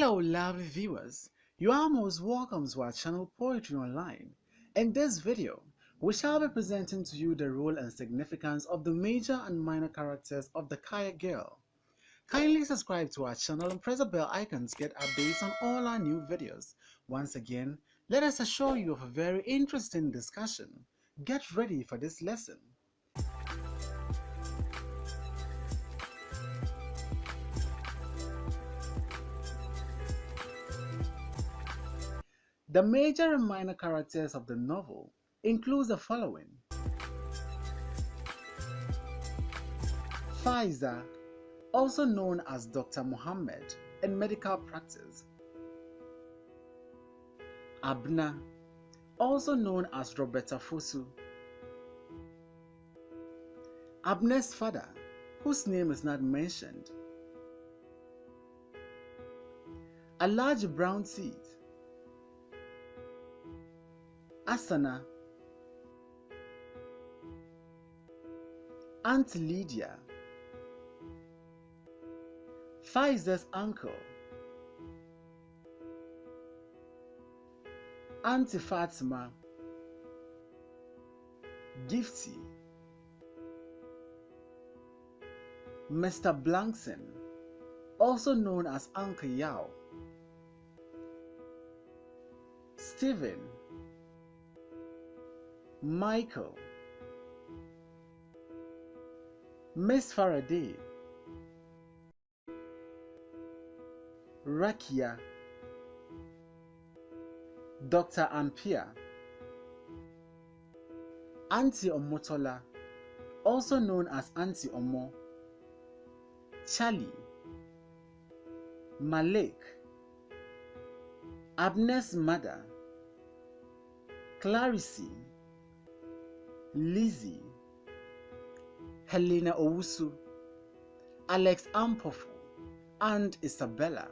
Hello lovely viewers, you are most welcome to our channel Poetry Online. In this video, we shall be presenting to you the role and significance of the major and minor characters of the Kaya Girl. Kindly subscribe to our channel and press the bell icon to get updates on all our new videos. Once again, let us assure you of a very interesting discussion. Get ready for this lesson. The major and minor characters of the novel include the following: Faiza, also known as Dr. Muhammad in medical practice; Abna, also known as Roberta Fosu; Abna's father, whose name is not mentioned; a large brown seed; Asana; Auntie Lydia; Faiza's uncle; Auntie Fatima; Gifty; Mr. Blanson, also known as Uncle Yao; Stephen; Michael; Miss Faraday; Rakia; Dr. Ampia; Auntie Omotola, also known as Auntie Omo; Charlie; Malik; Abna's mother; Clarice; Lizzie; Helena Owusu; Alex Ampofu, and Isabella.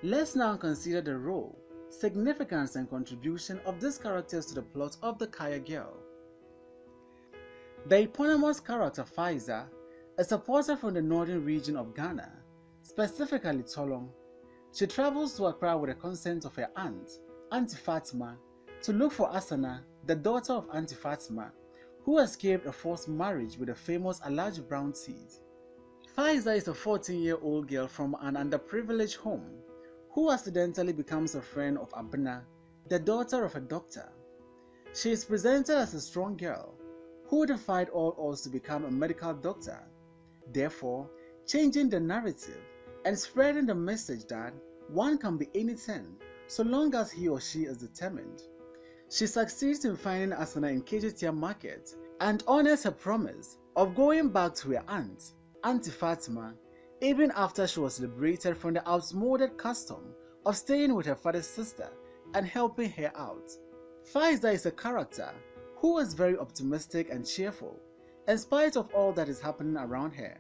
Let's now consider the role, significance, and contribution of these characters to the plot of the Kaya Girl. The eponymous character Faiza is a porter from the northern region of Ghana, specifically Tolong. She travels to Accra with the consent of her aunt, Auntie Fatima, to look for Asana, the daughter of Auntie Fatima, who escaped a forced marriage with the famous Alhaji Brown Seed. Faiza is a 14-year-old girl from an underprivileged home, who accidentally becomes a friend of Abna, the daughter of a doctor. She is presented as a strong girl, who defied all odds to become a medical doctor, therefore changing the narrative and spreading the message that one can be anything so long as he or she is determined. She succeeds in finding Asana in KJTM market and honors her promise of going back to her aunt, Auntie Fatima, even after she was liberated from the outmoded custom of staying with her father's sister and helping her out. Faiza is a character who is very optimistic and cheerful in spite of all that is happening around her.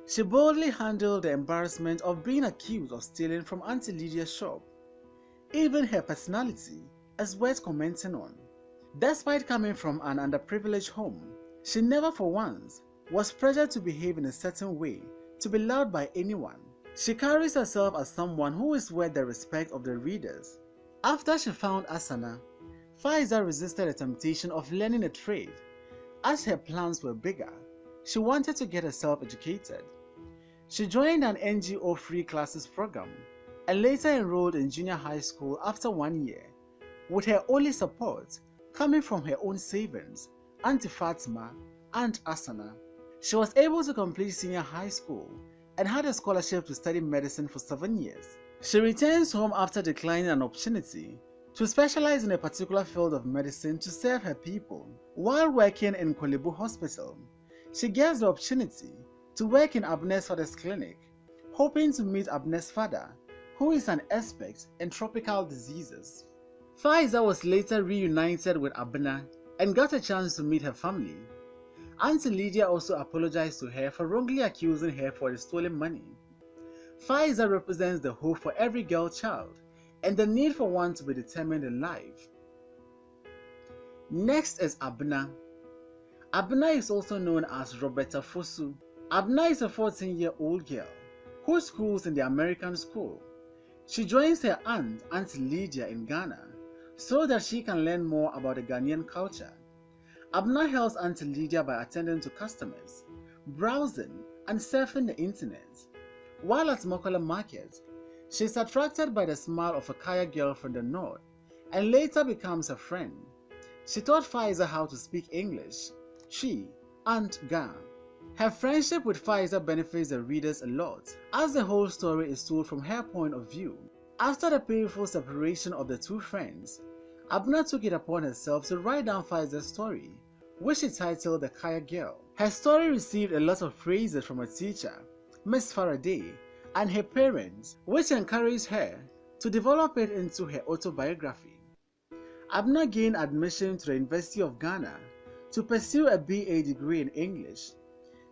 She boldly handled the embarrassment of being accused of stealing from Auntie Lydia's shop. Even her personality is worth commenting on. Despite coming from an underprivileged home, she never for once was pressured to behave in a certain way to be loved by anyone. She carries herself as someone who is worth the respect of the readers. After she found Asana, Faiza resisted the temptation of learning a trade. As her plans were bigger, she wanted to get herself educated. She joined an NGO free classes program and later enrolled in junior high school after 1 year, with her only support coming from her own savings, Auntie Fatima, and Asana. She was able to complete senior high school and had a scholarship to study medicine for 7 years. She returns home after declining an opportunity to specialize in a particular field of medicine to serve her people. While working in Kolebu Hospital, she gets the opportunity to work in Abna's father's clinic, hoping to meet Abna's father, who is an expert in tropical diseases. Faiza was later reunited with Abna and got a chance to meet her family. Auntie Lydia also apologized to her for wrongly accusing her for the stolen money. Faiza represents the hope for every girl child and the need for one to be determined in life. Next is Abna. Abna is also known as Roberta Fosu. Abna is a 14-year-old girl who schools in the American school She joins her aunt, Auntie Lydia, in Ghana so that she can learn more about the Ghanaian culture. Abna helps Auntie Lydia by attending to customers, browsing, and surfing the internet. While at Mokola Market, she is attracted by the smile of a Kaya girl from the north and later becomes a friend. She taught Faiza how to speak English, Chi, and Ga. Her friendship with Faiza benefits the readers a lot, as the whole story is told from her point of view. After the painful separation of the two friends, Abna took it upon herself to write down Faiza's story, which she titled The Kaya Girl. Her story received a lot of praises from her teacher, Miss Faraday, and her parents, which encouraged her to develop it into her autobiography. Abna gained admission to the University of Ghana to pursue a BA degree in English.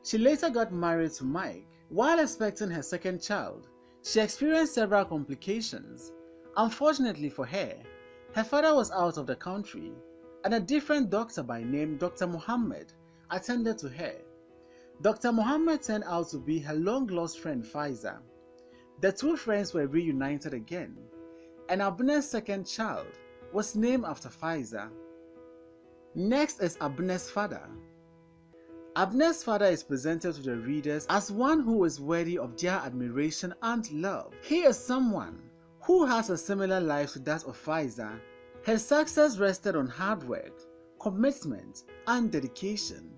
She later got married to Mike. While expecting her second child, she experienced several complications. Unfortunately for her, her father was out of the country, and a different doctor by name Dr. Muhammad attended to her. Dr. Muhammad turned out to be her long-lost friend Faiza. The two friends were reunited again, and Abna's second child was named after Faiza. Next is Abna's father. Abna's father is presented to the readers as one who is worthy of their admiration and love. He is someone who has a similar life to that of Faiza. His success rested on hard work, commitment, and dedication.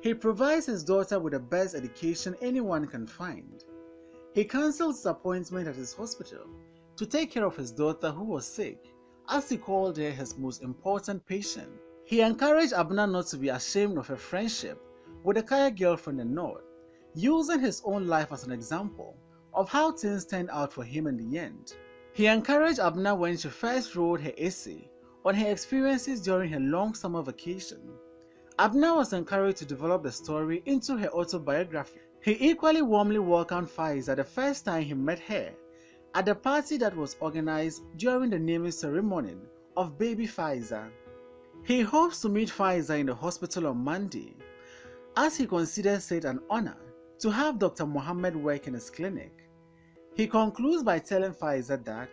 He provides his daughter with the best education anyone can find. He cancelled his appointment at his hospital to take care of his daughter who was sick, as he called her his most important patient. He encouraged Abna not to be ashamed of her friendship with a Kaya girl from the north, using his own life as an example of how things turned out for him in the end. He encouraged Abna when she first wrote her essay on her experiences during her long summer vacation. Abna was encouraged to develop the story into her autobiography. He equally warmly welcomed Faiza the first time he met her at the party that was organized during the naming ceremony of baby Faiza. He hopes to meet Faiza in the hospital on Monday, as he considers it an honor to have Dr. Muhammad work in his clinic. He concludes by telling Faiza that,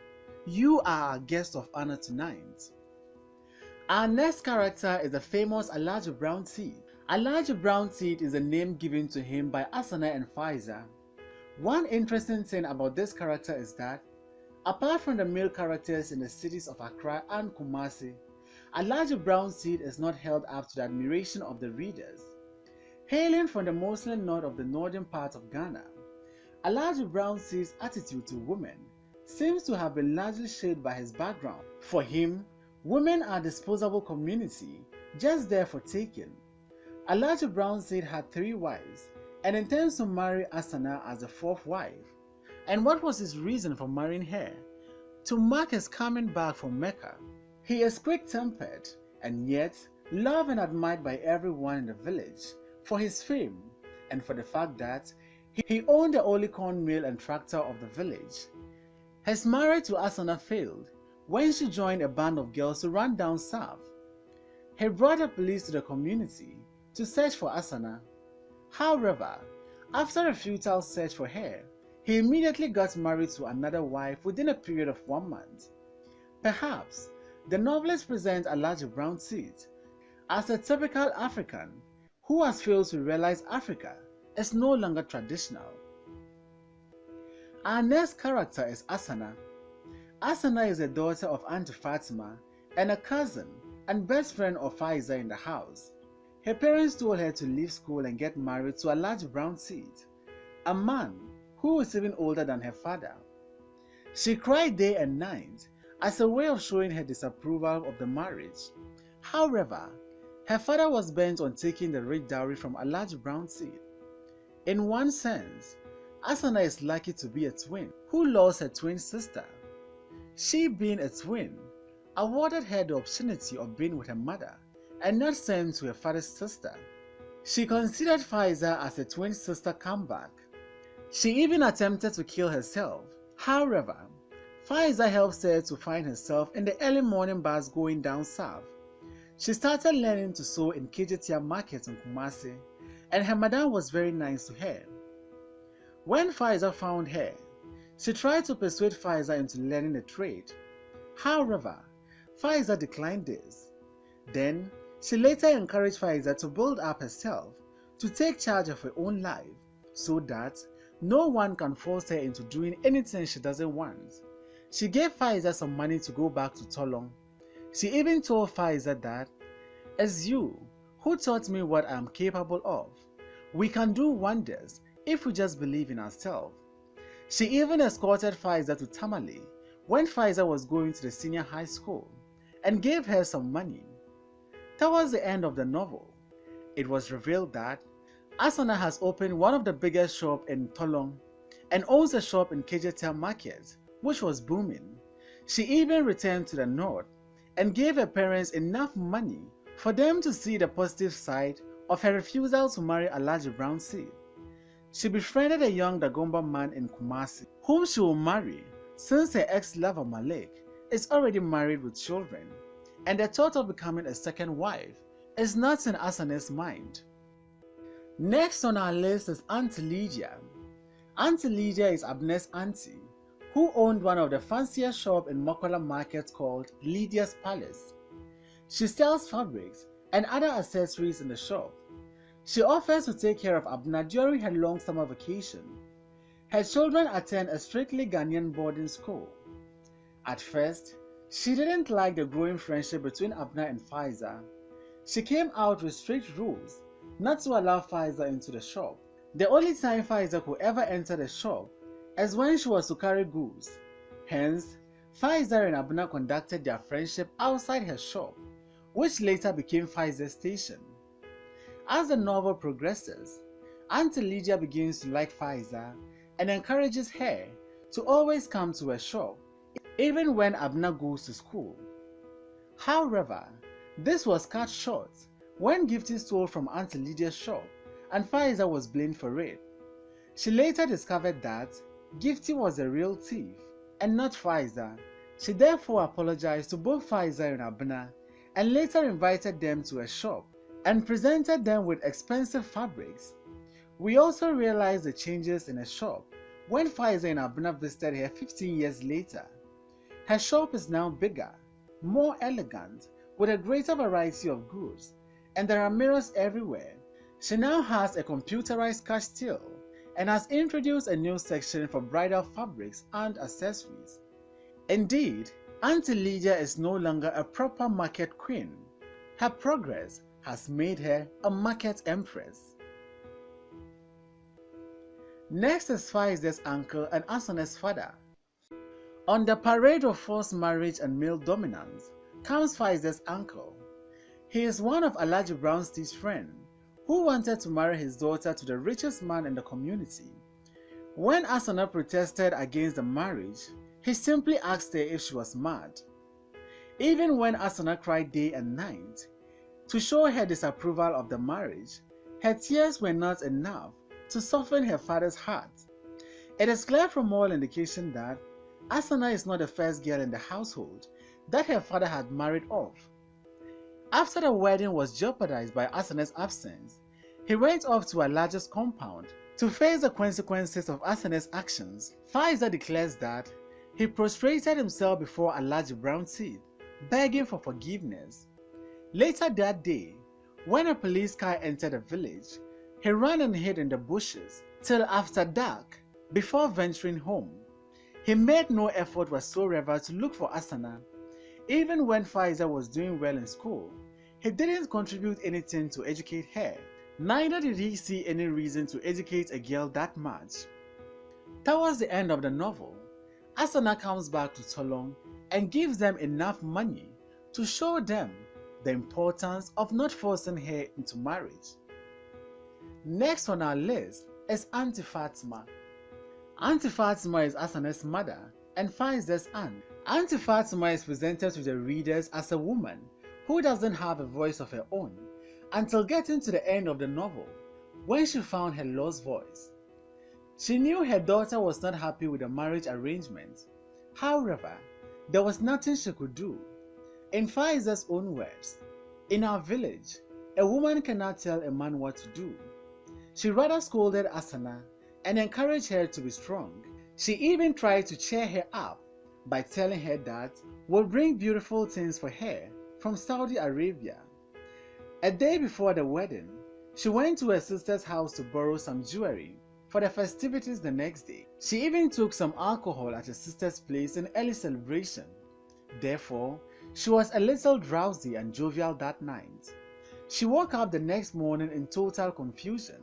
"You are our guest of honor tonight." Our next character is the famous Alhaji Brown Teeth. Alhaji Brown Teeth is a name given to him by Asana and Faiza. One interesting thing about this character is that, apart from the male characters in the cities of Accra and Kumasi, Alhaji Brown Teeth is not held up to the admiration of the readers. Hailing from the Muslim north of the northern part of Ghana, Alhaji Brown Teeth's attitude to women seems to have been largely shaped by his background. For him, women are a disposable community, just there for taking. Alhaji Brown Teeth had 3 wives and intends to marry Asana as the 4th wife. And what was his reason for marrying her? To mark his coming back from Mecca. He is quick-tempered and yet loved and admired by everyone in the village for his fame and for the fact that he owned the only corn mill and tractor of the village. His marriage to Asana failed when she joined a band of girls to run down south. He brought the police to the community to search for Asana. However, after a futile search for her, he immediately got married to another wife within a period of 1 month. Perhaps the novelist presents Alhaji Brown Teeth as a typical African who has failed to realize Africa is no longer traditional. Our next character is Asana. Asana is the daughter of Auntie Fatima and a cousin and best friend of Faiza in the house. Her parents told her to leave school and get married to Alhaji Brown Teeth, a man who was even older than her father. She cried day and night as a way of showing her disapproval of the marriage. However, her father was bent on taking the rich dowry from Alhaji Brown Teeth. In one sense, Asana is lucky to be a twin who lost her twin sister. She, being a twin, awarded her the opportunity of being with her mother and not sent to her father's sister. She considered Faiza as a twin sister comeback. She even attempted to kill herself. However, Faiza helps her to find herself in the early morning bus going down south. She started learning to sew in Kejetia market in Kumasi, and her madam was very nice to her. When Faiza found her, She tried to persuade Faiza into learning a trade. However, Faiza declined this. Then, she later encouraged Faiza to build up herself, to take charge of her own life, so that no one can force her into doing anything she doesn't want. She gave Faiza some money to go back to Tolong. She even told Faiza that, "It's you who taught me what I am capable of. We can do wonders if we just believe in ourselves." She even escorted Faiza to Tamale when Faiza was going to the senior high school and gave her some money. Towards the end of the novel, it was revealed that Asana has opened one of the biggest shops in Tolong and owns a shop in Kejetia Market, which was booming. She even returned to the north and gave her parents enough money for them to see the positive side of her refusal to marry Alhaji Brown Seed. She befriended a young Dagomba man in Kumasi, whom she will marry since her ex-lover Malik is already married with children, and the thought of becoming a second wife is not in Asana's mind. Next on our list is Auntie Lydia. Auntie Lydia is Abna's auntie, who owned one of the fanciest shops in Mokola Market called Lydia's Palace. She sells fabrics and other accessories in the shop. She offers to take care of Abna during her long summer vacation. Her children attend a strictly Ghanaian boarding school. At first, she didn't like the growing friendship between Abna and Faiza. She came out with strict rules not to allow Faiza into the shop. The only time Faiza could ever enter the shop is when she was to carry goods. Hence, Faiza and Abna conducted their friendship outside her shop, which later became Faiza's station. As the novel progresses, Auntie Lydia begins to like Faiza and encourages her to always come to her shop, even when Abna goes to school. However, this was cut short when Gifty stole from Auntie Lydia's shop and Faiza was blamed for it. She later discovered that Gifty was a real thief and not Faiza. She therefore apologized to both Faiza and Abna and later invited them to a shop and presented them with expensive fabrics. We also realized the changes in her shop when Faiza and Abna visited her 15 years later. Her shop is now bigger, more elegant, with a greater variety of goods, and there are mirrors everywhere. She now has a computerized cash till and has introduced a new section for bridal fabrics and accessories. Indeed, Auntie Lydia is no longer a proper market queen. Her progress has made her a market empress. Next is Faiza's uncle and Asana's father. On the parade of forced marriage and male dominance comes Faiza's uncle. He is one of Alhaji Brownstee's friends who wanted to marry his daughter to the richest man in the community. When Asana protested against the marriage, he simply asked her if she was mad. Even when Asana cried day and night to show her disapproval of the marriage, her tears were not enough to soften her father's heart. It is clear from all indication that Asana is not the first girl in the household that her father had married off. After the wedding was jeopardized by Asana's absence, he went off to Alhaji's compound to face the consequences of Asana's actions. Faiza declares that he prostrated himself before Alhaji Brownseed, begging for forgiveness. Later that day, when a police car entered the village, he ran and hid in the bushes till after dark before venturing home. He made no effort whatsoever to look for Asana. Even when Faiza was doing well in school, he didn't contribute anything to educate her. Neither did he see any reason to educate a girl that much. Towards the end of the novel, Asana comes back to Tolong and gives them enough money to show them the importance of not forcing her into marriage. Next on our list is Auntie Fatima. Auntie Fatima is Asana's mother and Faiza's aunt. Auntie Fatima is presented to the readers as a woman who doesn't have a voice of her own until getting to the end of the novel, when she found her lost voice. She knew her daughter was not happy with the marriage arrangement. However, there was nothing she could do. In Faiza's own words, "In our village, a woman cannot tell a man what to do." She rather scolded Asana and encouraged her to be strong. She even tried to cheer her up by telling her that would bring beautiful things for her from Saudi Arabia. A day before the wedding, she went to her sister's house to borrow some jewelry for the festivities the next day. She even took some alcohol at her sister's place in early celebration. Therefore, she was a little drowsy and jovial that night. She woke up the next morning in total confusion,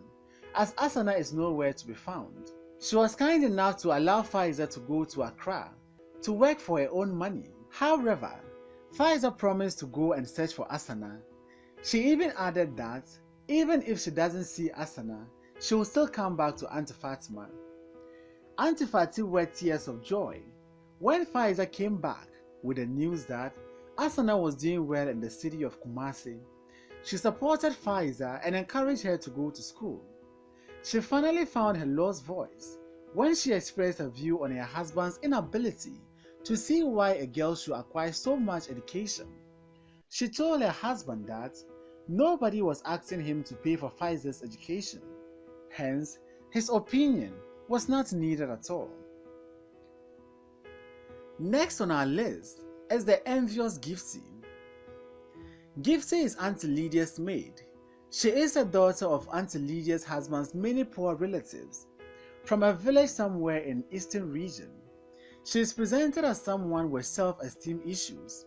as Asana is nowhere to be found. She was kind enough to allow Faiza to go to Accra to work for her own money. However, Faiza promised to go and search for Asana. She even added that even if she doesn't see Asana, she will still come back to Auntie Fatima. Auntie Fatima wept tears of joy when Faiza came back with the news that Asana was doing well in the city of Kumasi. She supported Faiza and encouraged her to go to school. She finally found her lost voice when she expressed her view on her husband's inability to see why a girl should acquire so much education. She told her husband that nobody was asking him to pay for Faiza's education, hence his opinion was not needed at all. Next on our list is the envious Gifty. Gifty is Auntie Lydia's maid. She is a daughter of Auntie Lydia's husband's many poor relatives from a village somewhere in eastern region. She is presented as someone with self-esteem issues.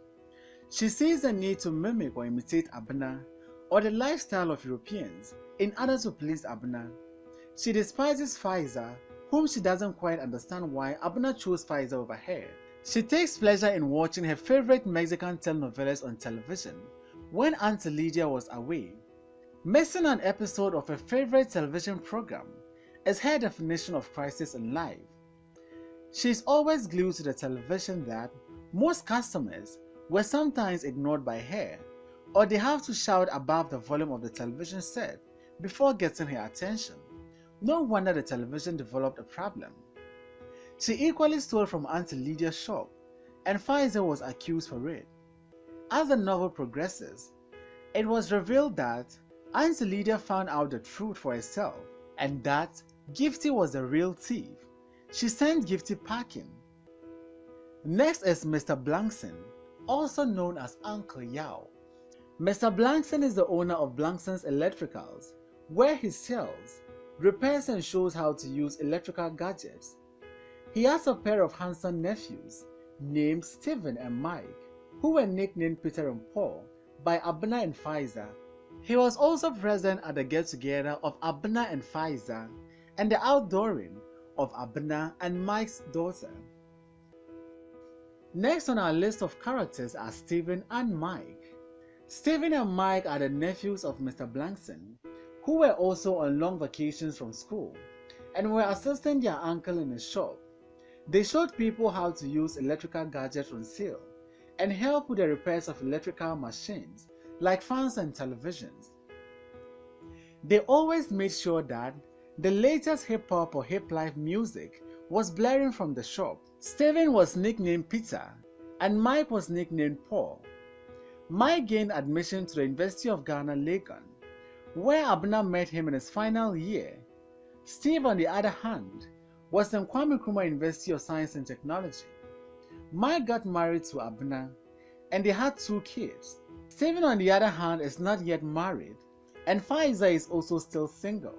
She sees the need to mimic or imitate Abna or the lifestyle of Europeans in order to please Abna. She despises Faiza, whom she doesn't quite understand why Abna chose Faiza over her. She takes pleasure in watching her favorite Mexican telenovelas on television when Auntie Lydia was away. Missing an episode of her favorite television program is her definition of crisis in life. She is always glued to the television that most customers were sometimes ignored by her, or they have to shout above the volume of the television set before getting her attention. No wonder the television developed a problem. She equally stole from Auntie Lydia's shop, and Faiza was accused for it. As the novel progresses, it was revealed that Auntie Lydia found out the truth for herself, and that Gifty was the real thief. She sent Gifty packing. Next is Mr. Blanson, also known as Uncle Yao. Mr. Blanson is the owner of Blanson's Electricals, where he sells, repairs and shows how to use electrical gadgets. He has a pair of handsome nephews named Stephen and Mike, who were nicknamed Peter and Paul by Abna and Faiza. He was also present at the get-together of Abna and Faiza and the outdooring of Abna and Mike's daughter. Next on our list of characters are Stephen and Mike. Stephen and Mike are the nephews of Mr. Blanson, who were also on long vacations from school and were assisting their uncle in his shop. They showed people how to use electrical gadgets on sale and help with the repairs of electrical machines like fans and televisions. They always made sure that the latest hip-hop or hip-life music was blaring from the shop. Stephen was nicknamed Peter and Mike was nicknamed Paul. Mike gained admission to the University of Ghana, Legon, where Abna met him in his final year. Steve, on the other hand, was in Kwame Nkrumah University of Science and Technology. Mike got married to Abna and they had 2 kids. Stephen, on the other hand, is not yet married, and Faiza is also still single.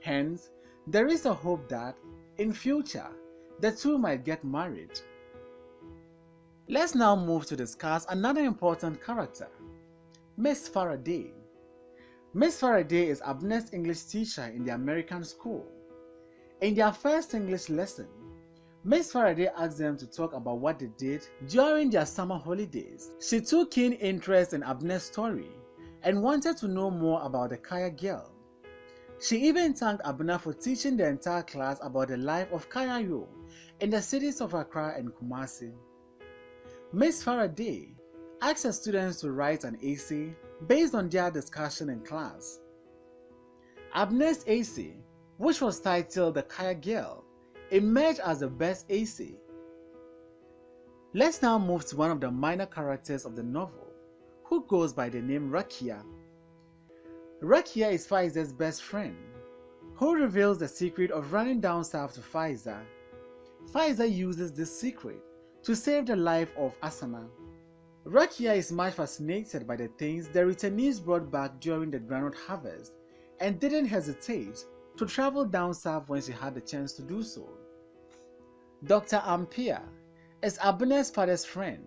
Hence, there is a hope that, in future, the two might get married. Let's now move to discuss another important character, Miss Faraday. Miss Faraday is Abna's English teacher in the American school. In their first English lesson, Miss Faraday asked them to talk about what they did during their summer holidays. She took keen interest in Abna's story and wanted to know more about the Kaya girl. She even thanked Abna for teaching the entire class about the life of Kayayo in the cities of Accra and Kumasi. Miss Faraday asked her students to write an essay based on their discussion in class. Abna's essay, which was titled The Kaya Girl, emerged as the best essay. Let's now move to one of the minor characters of the novel, who goes by the name Rakia. Rakia is Faiza's best friend, who reveals the secret of running down south to Faiza. Faiza uses this secret to save the life of Asana. Rakia is much fascinated by the things the returnees brought back during the groundnut harvest and didn't hesitate to travel down south when she had the chance to do so. Dr. Ampia is Abna's father's friend.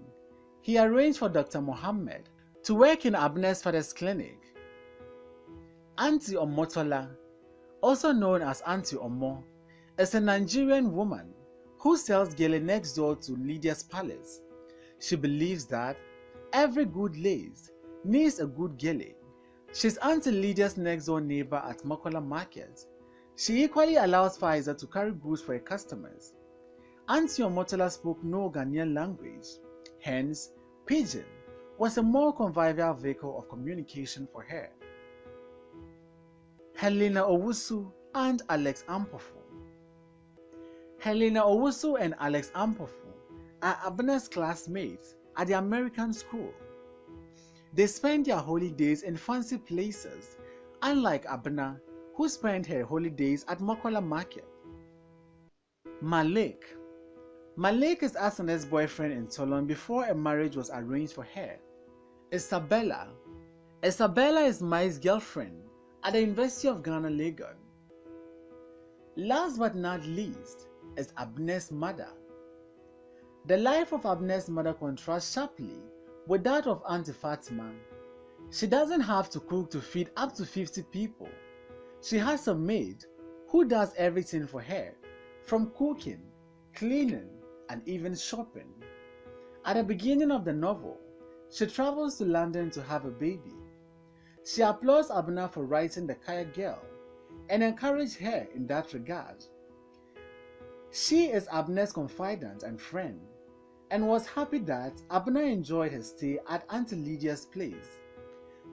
He arranged for Dr. Mohammed to work in Abna's father's clinic. Auntie Omotola, also known as Auntie Omo, is a Nigerian woman who sells gele next door to Lydia's palace. She believes that every good lace needs a good gele. She's Auntie Lydia's next door neighbor at Makola Market. She equally allows Faiza to carry goods for her customers. Auntie Omotola spoke no Ghanaian language, hence pidgin was a more convivial vehicle of communication for her. Helena Owusu and Alex Ampofu. Helena Owusu and Alex Ampofu are Abna's classmates at the American school. They spend their holidays in fancy places, unlike Abna, who spent her holidays at Makola Market. Malik. Malik is Asana's boyfriend in Toulon before a marriage was arranged for her. Isabella. Isabella is Mai's girlfriend at the University of Ghana, Legon. Last but not least is Abna's mother. The life of Abna's mother contrasts sharply with that of Auntie Fatima. She doesn't have to cook to feed up to 50 people. She has a maid who does everything for her, from cooking, cleaning, and even shopping. At the beginning of the novel, she travels to London to have a baby. She applauds Abna for writing The Kaya Girl and encourages her in that regard. She is Abna's confidant and friend, and was happy that Abna enjoyed her stay at Auntie Lydia's place.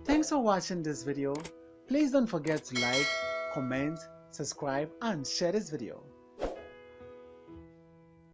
Thanks for watching this video. Please don't forget to like, comment, subscribe, and share this video.